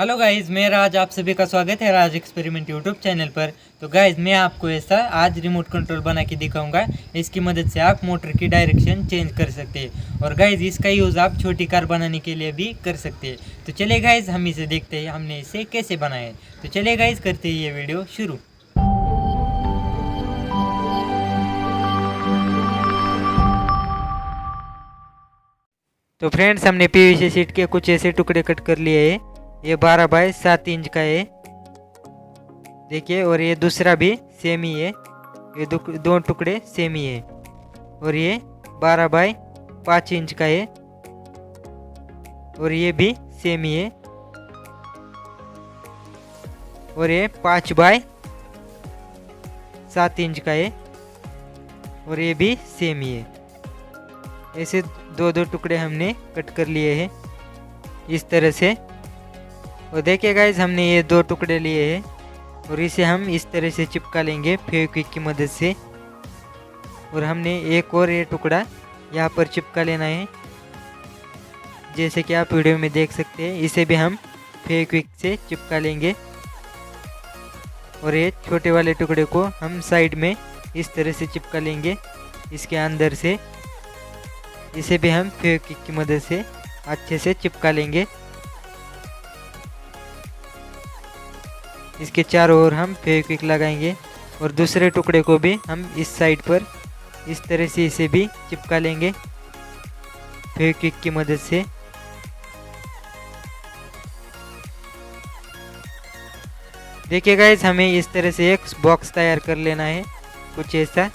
Hello guys, मेरा आज आप सभी का स्वागत है राज एक्सपेरिमेंट यूट्यूब चैनल पर। तो गाइज मैं आपको ऐसा आज रिमोट कंट्रोल बना के दिखाऊंगा। इसकी मदद से आप मोटर की डायरेक्शन चेंज कर सकते हैं और गाइज इसका यूज़ आप छोटी कार बनाने के लिए भी कर सकते हैं। तो चलिए गाइज हम इसे देखते हैं हमने इसे कैसे बनाया है। तो चलिए गाइज करते हैं ये वीडियो शुरू। तो फ्रेंड्स, हमने पीवीसी शीट के कुछ ऐसे टुकड़े कट कर लिए हैं। ये 12 बाय 7 इंच का है, देखिए। और ये दूसरा भी सेम ही है, ये दो टुकड़े सेम ही है। और ये 12 बाय 5 इंच का है और ये भी सेम ही है। और ये 5 बाय 7 इंच का है और ये भी सेम ही है। ऐसे दो टुकड़े हमने कट कर लिए हैं इस तरह से। और देखिए गाइज, हमने ये 2 टुकड़े लिए हैं और इसे हम इस तरह से चिपका लेंगे फेविक्विक की मदद से। और हमने एक और ये टुकड़ा यहाँ पर चिपका लेना है, जैसे कि आप वीडियो में देख सकते हैं। इसे भी हम फेविक्विक से चिपका लेंगे। और ये छोटे वाले टुकड़े को हम साइड में इस तरह से चिपका लेंगे इसके अंदर से। इसे भी हम फेविक्विक की मदद से अच्छे से चिपका लेंगे। इसके चारों ओर हम फेविक्विक लगाएंगे और दूसरे टुकड़े को भी हम इस साइड पर इस तरह से इसे भी चिपका लेंगे फेविक्विक की मदद से। देखिए गाइज, हमें इस तरह से एक बॉक्स तैयार कर लेना है, कुछ ऐसा।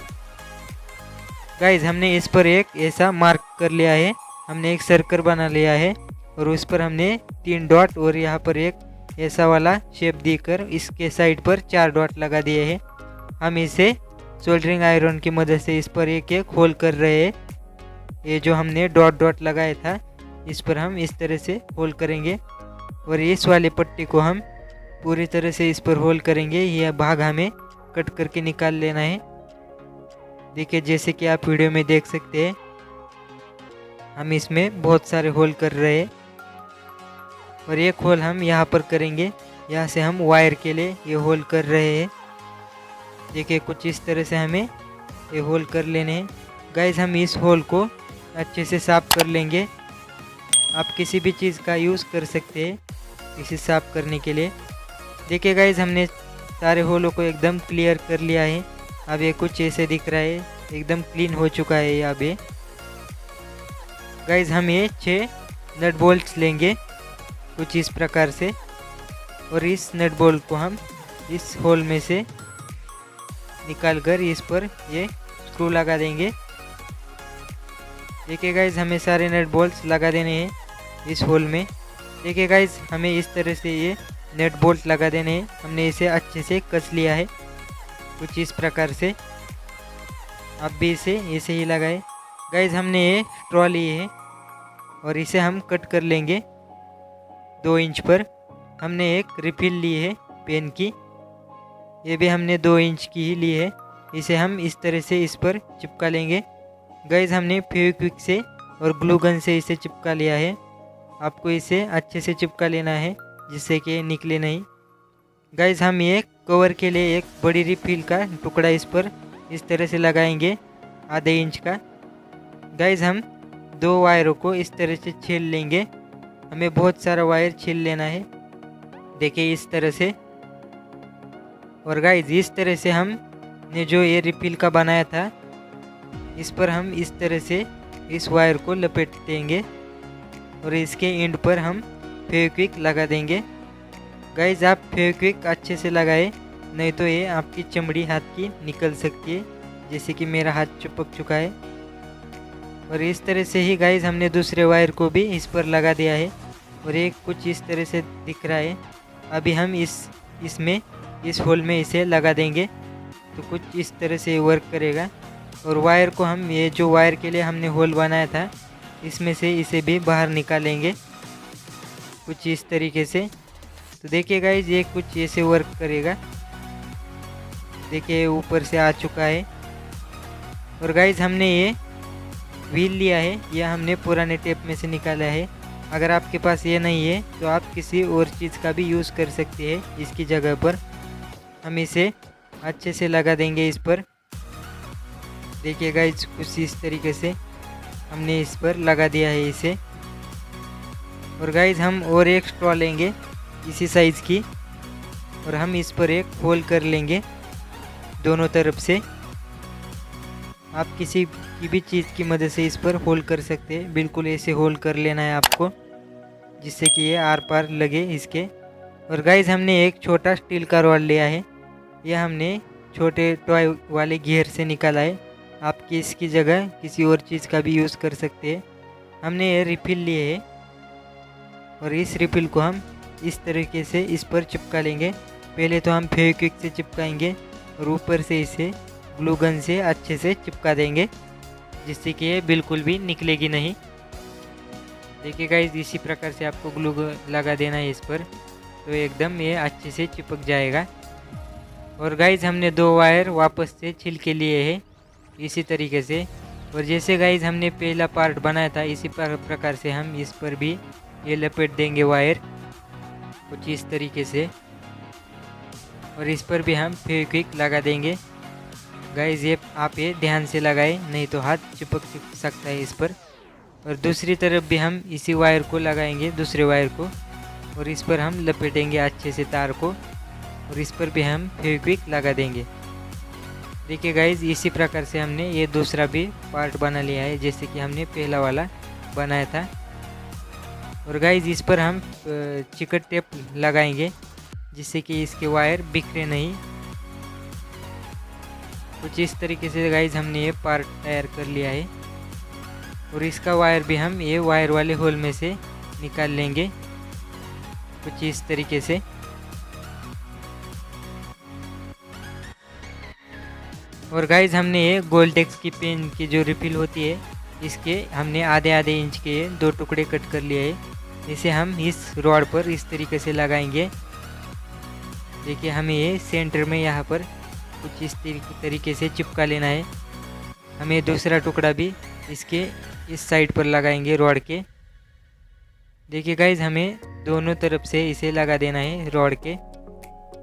गाइज, हमने इस पर एक ऐसा मार्क कर लिया है, हमने एक सर्कल बना लिया है और उस पर हमने 3 डॉट और यहाँ पर एक ऐसा वाला शेप देकर इसके साइड पर 4 डॉट लगा दिए हैं। हम इसे सोल्डरिंग आयरन की मदद से इस पर एक एक होल कर रहे हैं। ये जो हमने डॉट लगाया था इस पर हम इस तरह से होल करेंगे और इस वाली पट्टी को हम पूरी तरह से इस पर होल करेंगे। यह भाग हमें कट करके निकाल लेना है। देखिए, जैसे कि आप वीडियो में देख सकते हैं, हम इसमें बहुत सारे होल कर रहे हैं। और एक होल हम यहाँ पर करेंगे, यहाँ से हम वायर के लिए ये होल कर रहे हैं। देखिए, कुछ इस तरह से हमें ये होल कर लेने हैं। गाइज, हम इस होल को अच्छे से साफ कर लेंगे। आप किसी भी चीज़ का यूज़ कर सकते हैं इसे साफ करने के लिए। देखिए गाइज, हमने सारे होलों को एकदम क्लियर कर लिया है। अब ये कुछ ऐसे दिख रहा है, एकदम क्लीन हो चुका है यहाँ पे। गाइज, हम ये 6 नट बोल्ट्स लेंगे कुछ इस प्रकार से और इस नट बोल्ट को हम इस होल में से निकाल कर इस पर ये स्क्रू लगा देंगे। देखिए गाइज, हमें सारे नट बोल्ट्स लगा देने हैं इस होल में। देखिए गाइज, हमें इस तरह से ये नट बोल्ट लगा देने हैं। हमने इसे अच्छे से कस लिया है कुछ इस प्रकार से। आप भी इसे ऐसे ही लगाए। गाइज, हमने ये स्ट्रॉ ली है और इसे हम कट कर लेंगे 2 इंच पर। हमने एक रिफिल ली है पेन की, ये भी हमने 2 इंच की ही ली है। इसे हम इस तरह से इस पर चिपका लेंगे। गाइज, हमने फेविक्विक से और ग्लू गन से इसे चिपका लिया है। आपको इसे अच्छे से चिपका लेना है जिससे कि निकले नहीं। गाइज, हम ये कवर के लिए एक बड़ी रिफिल का टुकड़ा इस पर इस तरह से लगाएंगे आधे इंच का। गाइज, हम 2 वायरों को इस तरह से छील लेंगे। हमें बहुत सारा वायर छील लेना है, देखिए इस तरह से। और गाइज, इस तरह से हमने जो ये रिफिल का बनाया था इस पर हम इस तरह से इस वायर को लपेट देंगे और इसके एंड पर हम फेविक्विक लगा देंगे। गाइज, आप फेविक्विक अच्छे से लगाए, नहीं तो ये आपकी चमड़ी हाथ की निकल सकती है, जैसे कि मेरा हाथ चिपक चुका है। और इस तरह से ही गाइज, हमने दूसरे वायर को भी इस पर लगा दिया है और ये कुछ इस तरह से दिख रहा है। अभी हम इसमें इस होल में इसे लगा देंगे तो कुछ इस तरह से वर्क करेगा। और वायर को हम ये जो वायर के लिए हमने होल बनाया था इसमें से इसे भी बाहर निकालेंगे कुछ इस तरीके से। तो देखिए गाइज, ये कुछ ऐसे वर्क करेगा। देखिए ऊपर से आ चुका है। और गाइज, हमने ये व्हील लिया है, यह हमने पुराने टेप में से निकाला है। अगर आपके पास ये नहीं है तो आप किसी और चीज़ का भी यूज़ कर सकते हैं इसकी जगह पर। हम इसे अच्छे से लगा देंगे इस पर। देखिए गाइस, कुछ इस तरीके से हमने इस पर लगा दिया है इसे। और गाइस हम और एक स्ट्रॉ लेंगे इसी साइज़ की और हम इस पर एक होल कर लेंगे दोनों तरफ से। आप किसी की भी चीज़ की मदद से इस पर होल कर सकते हैं। बिल्कुल ऐसे होल कर लेना है आपको जिससे कि ये आर पार लगे इसके। और गाइस हमने एक छोटा स्टील का रॉड लिया है। यह हमने छोटे टॉय वाले गियर से निकाला है। आप इसकी जगह किसी और चीज़ का भी यूज़ कर सकते हैं। हमने ये रिफिल लिए है और इस रिफिल को हम इस तरीके से इस पर चिपका लेंगे। पहले तो हम फेविक्विक से चिपकाएंगे और ऊपर से इसे ग्लू गन से अच्छे से चिपका देंगे जिससे कि ये बिल्कुल भी निकलेगी नहीं। देखिए गाइस, इसी प्रकार से आपको ग्लू लगा देना है इस पर, तो एकदम ये अच्छे से चिपक जाएगा। और गाइस हमने 2 वायर वापस से छिल के लिए है इसी तरीके से। और जैसे गाइस हमने पहला पार्ट बनाया था इसी प्रकार से हम इस पर भी ये लपेट देंगे वायर कुछ इस तरीके से। और इस पर भी हम फेविक्विक लगा देंगे। गाइस ये आप ये ध्यान से लगाएं, नहीं तो हाथ चिपक सकता है इस पर। और दूसरी तरफ भी हम इसी वायर को लगाएंगे, दूसरे वायर को, और इस पर हम लपेटेंगे अच्छे से तार को और इस पर भी हम फेविक्विक लगा देंगे। देखिए गाइस, इसी प्रकार से हमने ये दूसरा भी पार्ट बना लिया है जैसे कि हमने पहला वाला बनाया था। और गाइस इस पर हम चिकट टेप लगाएंगे जिससे कि इसके वायर बिखरे नहीं। कुछ इस तरीके से गाइस हमने ये पार्ट तैयार कर लिया है। और इसका वायर भी हम ये वायर वाले होल में से निकाल लेंगे कुछ इस तरीके से। और गाइस हमने ये गोल्डेक्स की पेन की जो रिफिल होती है इसके हमने आधे आधे इंच के 2 टुकड़े कट कर लिए है। इसे हम इस रॉड पर इस तरीके से लगाएंगे। देखिए हमें ये सेंटर में यहाँ पर कुछ इस तरीके से चिपका लेना है। हमें दूसरा टुकड़ा भी इसके इस साइड पर लगाएंगे रॉड के। देखिए गाइज हमें दोनों तरफ से इसे लगा देना है रॉड के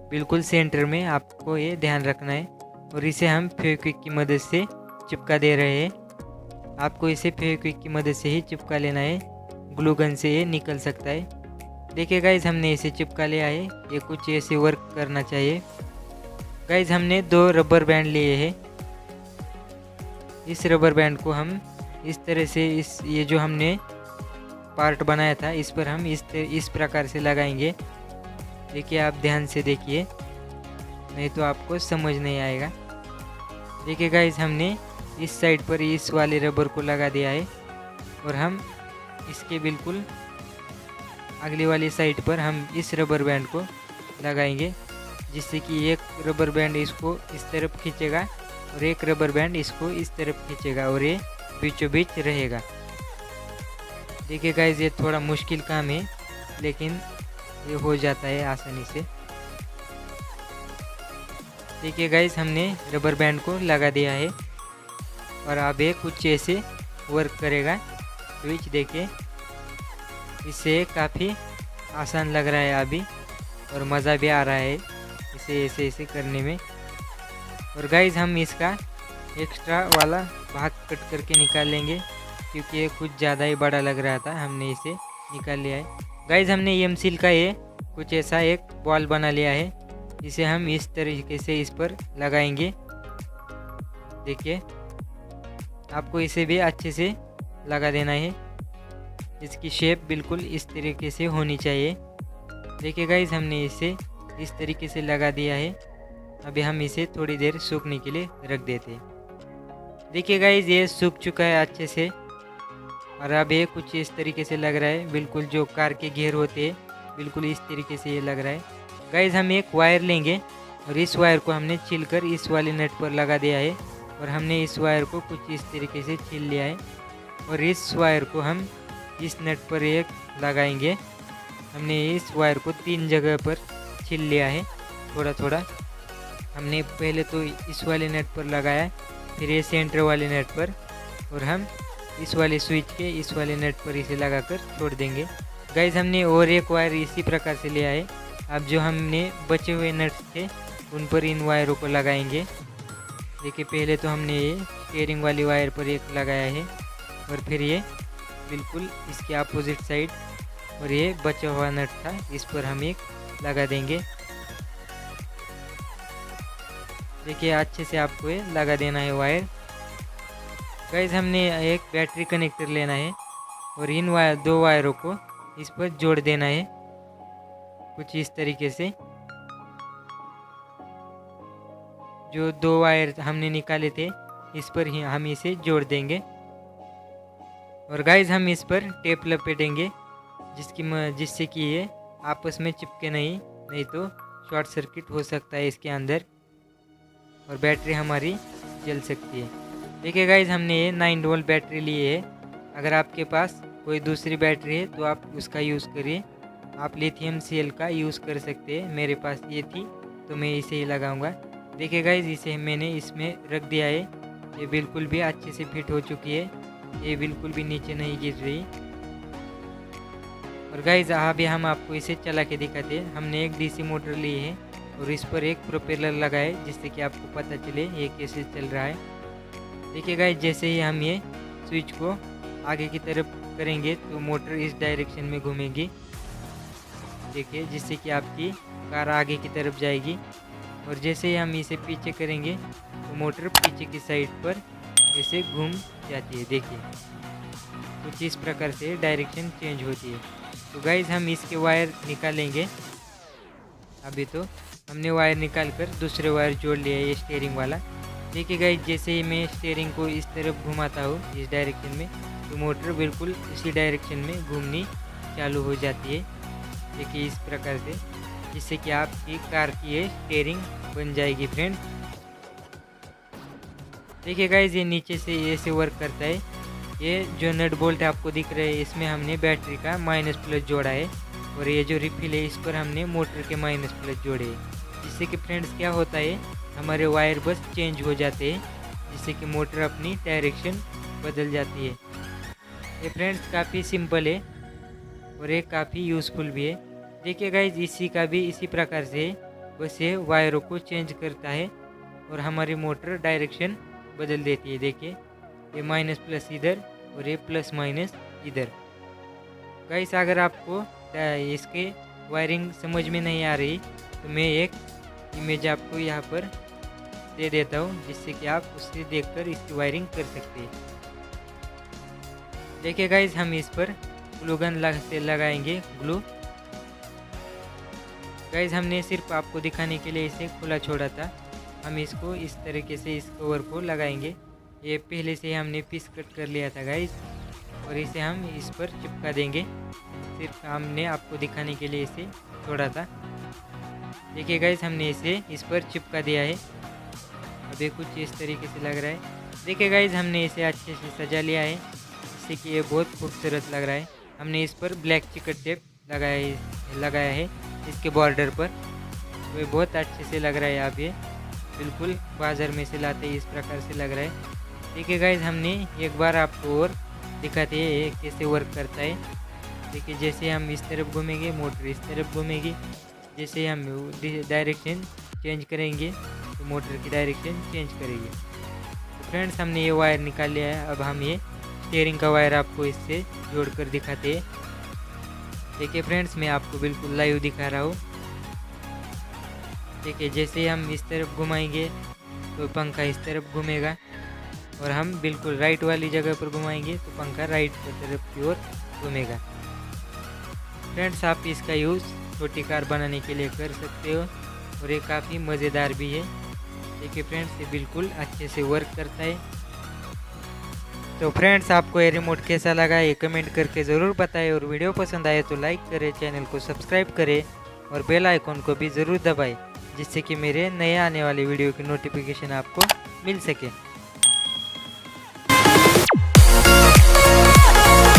बिल्कुल सेंटर में, आपको ये ध्यान रखना है। और इसे हम फेविक्विक की मदद से चिपका दे रहे हैं। आपको इसे फेविक्विक की मदद से ही चिपका लेना है, ग्लू गन से ये निकल सकता है। देखिए गाइज हमने इसे चिपका लिया है, ये कुछ ऐसे वर्क करना चाहिए। गाइज हमने 2 रबर बैंड लिए हैं। इस रबर बैंड को हम इस तरह से ये जो हमने पार्ट बनाया था इस पर हम इस प्रकार से लगाएंगे। देखिए आप ध्यान से देखिए, नहीं तो आपको समझ नहीं आएगा। देखिए गाइज हमने इस साइड पर इस वाले रबर को लगा दिया है और हम इसके बिल्कुल अगली वाली साइड पर हम इस रबर बैंड को लगाएंगे जिससे कि एक रबर बैंड इसको इस तरफ खींचेगा और एक रबर बैंड इसको इस तरफ खींचेगा और ये बीचों बीच रहेगा। देखिए गाइज ये थोड़ा मुश्किल काम है लेकिन ये हो जाता है आसानी से। देखिए गाइज हमने रबर बैंड को लगा दिया है और अब ये कुछ ऐसे वर्क करेगा। स्विच देखिए, इससे काफ़ी आसान लग रहा है अभी और मज़ा भी आ रहा है इसे ऐसे करने में। और गाइज हम इसका एक्स्ट्रा वाला भाग कट करके निकाल लेंगे क्योंकि ये कुछ ज़्यादा ही बड़ा लग रहा था, हमने इसे निकाल लिया है। गाइज हमने एम सील का ये कुछ ऐसा एक बॉल बना लिया है, इसे हम इस तरीके से इस पर लगाएंगे। देखिए आपको इसे भी अच्छे से लगा देना है, इसकी शेप बिल्कुल इस तरीके से होनी चाहिए। देखिए गाइज हमने इसे इस तरीके से लगा दिया है। अभी हम इसे थोड़ी देर सूखने के लिए रख देते हैं। देखिए गाइज ये सूख चुका है अच्छे से और अब ये कुछ इस तरीके से लग रहा है, बिल्कुल जो कार के घेर होते हैं बिल्कुल इस तरीके से ये लग रहा है। गाइज हम एक वायर लेंगे और इस वायर को हमने छील कर इस वाले नट पर लगा दिया है और हमने इस वायर को कुछ इस तरीके से छील लिया है और इस वायर को हम इस नट पर एक लगाएंगे। हमने इस वायर को 3 जगह पर छील लिया है थोड़ा थोड़ा। हमने पहले तो इस वाले नट पर लगाया, फिर ये सेंटर वाले नट पर, और हम इस वाले स्विच के इस वाले नट पर इसे लगाकर छोड़ देंगे। गाइज हमने और एक वायर इसी प्रकार से लिया है। अब जो हमने बचे हुए नट्स थे उन पर इन वायरों को लगाएंगे। देखिए पहले तो हमने ये स्टीयरिंग वाली वायर पर एक लगाया है और फिर ये बिल्कुल इसके अपोजिट साइड और ये बचा हुआ नट था इस पर हम एक लगा देंगे। देखिए अच्छे से आपको ये लगा देना है वायर। गाइज हमने एक बैटरी कनेक्टर लेना है और इन दो वायरों को इस पर जोड़ देना है कुछ इस तरीके से। जो दो वायर हमने निकाले थे इस पर ही हम इसे जोड़ देंगे और गाइज हम इस पर टेप लपेटेंगे जिससे कि ये आपस में चिपके नहीं तो शॉर्ट सर्किट हो सकता है इसके अंदर और बैटरी हमारी जल सकती है। देखिए गाइज हमने ये 9 वोल्ट बैटरी ली है। अगर आपके पास कोई दूसरी बैटरी है तो आप उसका यूज़ करिए। आप लिथियम सेल का यूज़ कर सकते हैं। मेरे पास ये थी तो मैं इसे ही लगाऊंगा। देखिए गाइज इसे मैंने इसमें रख दिया है। ये बिल्कुल भी अच्छे से फिट हो चुकी है। ये बिल्कुल भी नीचे नहीं गिर रही। और गाइज अभी हम आपको इसे चला के दिखाते हैं। हमने एक डीसी मोटर ली है और इस पर एक प्रोपेलर लगाए जिससे कि आपको पता चले ये कैसे चल रहा है। देखिए गाइज जैसे ही हम ये स्विच को आगे की तरफ करेंगे तो मोटर इस डायरेक्शन में घूमेगी। देखिए जिससे कि आपकी कार आगे की तरफ जाएगी और जैसे ही हम इसे पीछे करेंगे तो मोटर पीछे की साइड पर ऐसे घूम जाती है। देखिए कुछ इस प्रकार से डायरेक्शन चेंज होती है। तो गाइज हम इसके वायर निकालेंगे। अभी तो हमने वायर निकाल कर दूसरे वायर जोड़ लिया है ये स्टीयरिंग वाला। देखिए गाइज जैसे ही मैं स्टीयरिंग को इस तरफ घुमाता हूँ इस डायरेक्शन में तो मोटर बिल्कुल इसी डायरेक्शन में घूमनी चालू हो जाती है। देखिए इस प्रकार से जिससे कि आपकी कार की ये स्टीयरिंग बन जाएगी फ्रेंड। देखिए गाइज ये नीचे से ऐसे वर्क करता है। ये जो नट बोल्ट आपको दिख रहे हैं इसमें हमने बैटरी का माइनस प्लस जोड़ा है और ये जो रिफिल है इस पर हमने मोटर के माइनस प्लस जोड़े हैं। जिससे कि फ्रेंड्स क्या होता है हमारे वायर बस चेंज हो जाते हैं जिससे कि मोटर अपनी डायरेक्शन बदल जाती है। ये फ्रेंड्स काफ़ी सिंपल है और ये काफ़ी यूज़फुल भी है। देखिए गाइज इसी का भी इसी प्रकार से बस ये वायरों को चेंज करता है और हमारी मोटर डायरेक्शन बदल देती है। देखिए ये माइनस प्लस इधर और ये प्लस माइनस इधर। गाइस अगर आपको इसके वायरिंग समझ में नहीं आ रही तो मैं एक इमेज आपको यहाँ पर दे देता हूँ जिससे कि आप उससे देखकर इसकी वायरिंग कर सकते हैं। देखिए गाइस हम इस पर ग्लू गन से लगाएंगे ग्लू। गाइस हमने सिर्फ आपको दिखाने के लिए इसे खुला छोड़ा था। हम इसको इस तरीके से इस कवर को लगाएंगे। ये पहले से हमने पीस कट कर लिया था गाइस और इसे हम इस पर चिपका देंगे। सिर्फ हमने आपको दिखाने के लिए इसे छोड़ा था। देखिए गाइस हमने इसे इस पर चिपका दिया है। अभी कुछ इस तरीके से लग रहा है। देखिए गाइस हमने इसे अच्छे से सजा लिया है जिससे कि ये बहुत खूबसूरत लग रहा है। हमने इस पर ब्लैक चिकट टेप लगाया है इसके बॉर्डर पर। तो ये बहुत अच्छे से लग रहा है। आप ये बिल्कुल बाज़ार में से लाते इस प्रकार से लग रहा है। देखिए गाइस हमने एक बार आपको और दिखाते हैं ये कैसे वर्क करता है। देखिए जैसे हम इस तरफ घूमेंगे मोटर इस तरफ घूमेगी। जैसे हम डायरेक्शन चेंज करेंगे तो मोटर की डायरेक्शन चेंज करेगी। तो फ्रेंड्स हमने ये वायर निकाल लिया है। अब हम ये स्टीयरिंग का वायर आपको इससे जोड़कर दिखाते हैं। देखिए फ्रेंड्स मैं आपको बिल्कुल लाइव दिखा रहा हूँ। देखिए जैसे हम इस तरफ घुमाएंगे तो पंखा इस तरफ घूमेगा और हम बिल्कुल राइट वाली जगह पर घुमाएंगे तो पंखा राइट की तरफ की ओर घूमेगा। फ्रेंड्स आप इसका यूज़ छोटी कार बनाने के लिए कर सकते हो और ये काफ़ी मज़ेदार भी है। देखिए फ्रेंड्स ये बिल्कुल अच्छे से वर्क करता है। तो फ्रेंड्स आपको ये रिमोट कैसा लगा ये कमेंट करके ज़रूर बताएं और वीडियो पसंद आए तो लाइक करें, चैनल को सब्सक्राइब करें और बेल आइकॉन को भी ज़रूर दबाएं जिससे कि मेरे नए आने वाले वीडियो की नोटिफिकेशन आपको मिल सके।